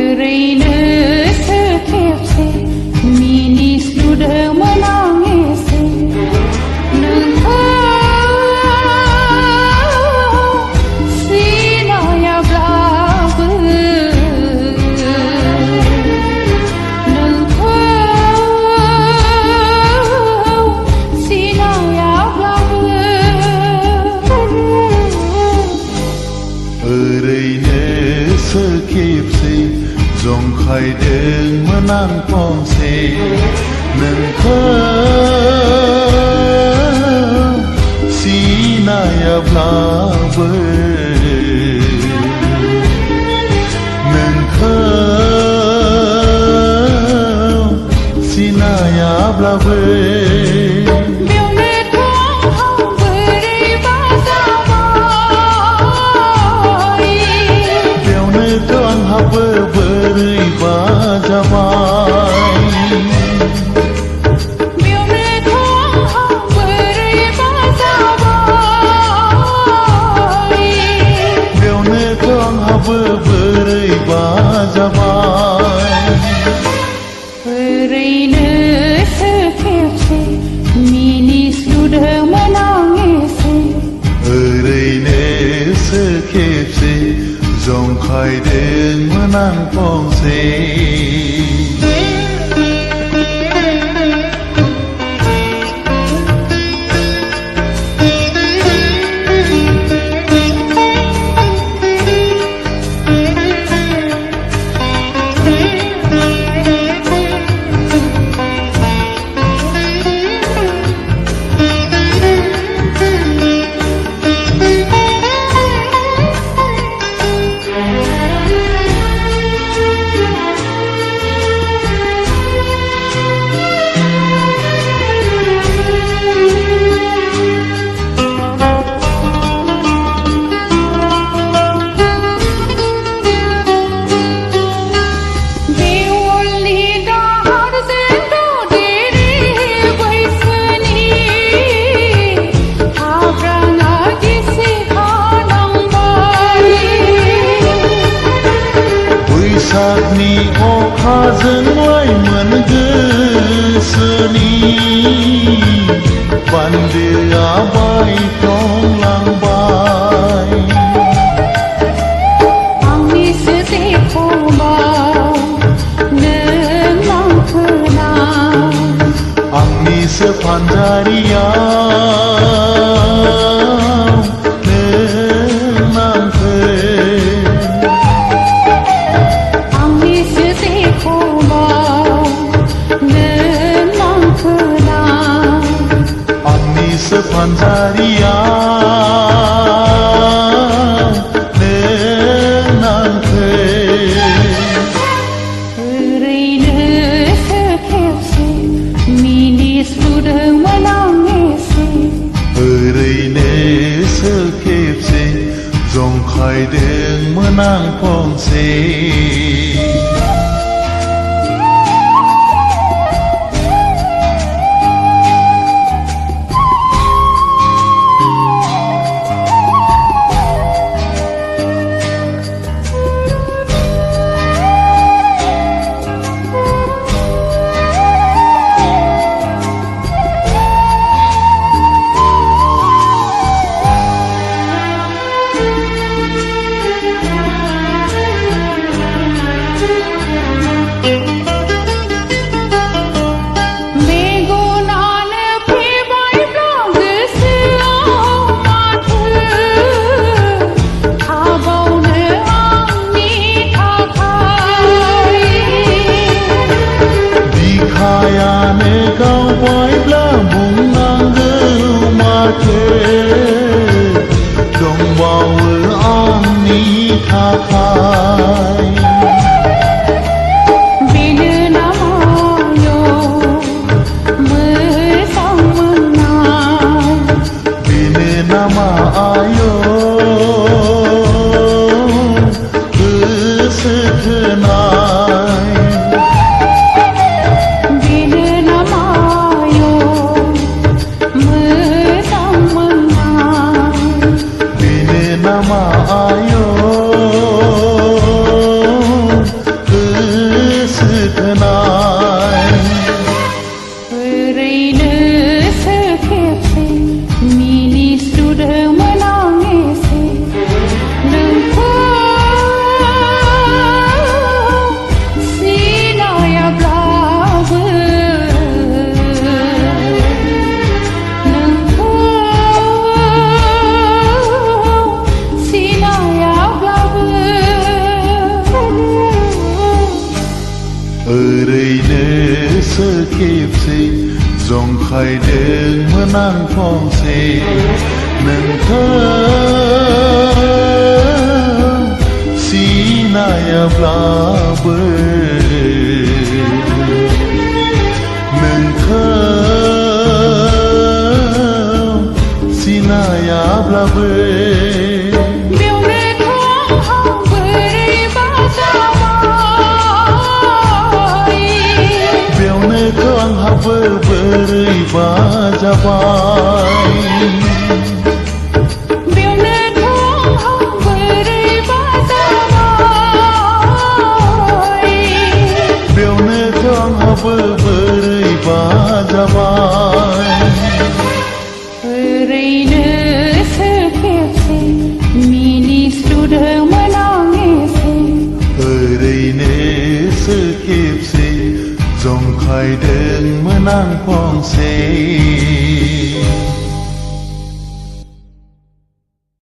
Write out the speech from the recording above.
ओरैनोसो खेबसे मिनिस लुदोंमोन आं एसे नोंखौ सिनायाब्लाबो नोंखौ सिनायाब्लाबो ओरैनोसो खेबसे जंखायदोंमोन आं फंसे नोंखौ सिनायाब्लाबो नोंखौ सिनायाब्लाबो आंहाबो बोरैबा जाबाय बेयावनोथ' आंहाबो बोरैबा जाबाय ओरैनोसो खेबसे मिनिस लुदोंमोन आं एसे ओरैनोसो खेबसे जंखायदोंमोन आं फंसे बैसागनि अखाजोंलाय मोन गोसोनि बान्दोआ बायफ्लंलांबाय आंनिसो देखबाव नों लांखोना आंनिसो फानजारियाव नों नांखो आंनिसो फानजारियाव नों नांखो ओरैनोसो खेबसे मिनिस लुदोंमोन आं एसे ओरैनोसो खेबसे जंखायदोंमोन आं फंसे बिखायानो गावबायब्ला बुंनांगौ माथो दंबावो आंनि थाखाय बेनो नामाय मोजां मोननाय बेनो नामा आय गोसो थोनाय ओरैनो सोखेबसै जंखायदों मोनां फंसे नोंखौ सिनायाब्लाबो नोंखौ सिनायाब्लाबो बेयावनो आंहाबो बोरैबा जाबाय बेयावनो आंहाबो बोरैबा जाबाय ओरैनो सोखेबसे मिनिस्लुदोंमोन आं एसे ओरैनो सोखेबसे जंखायदोंमोन आं फंसे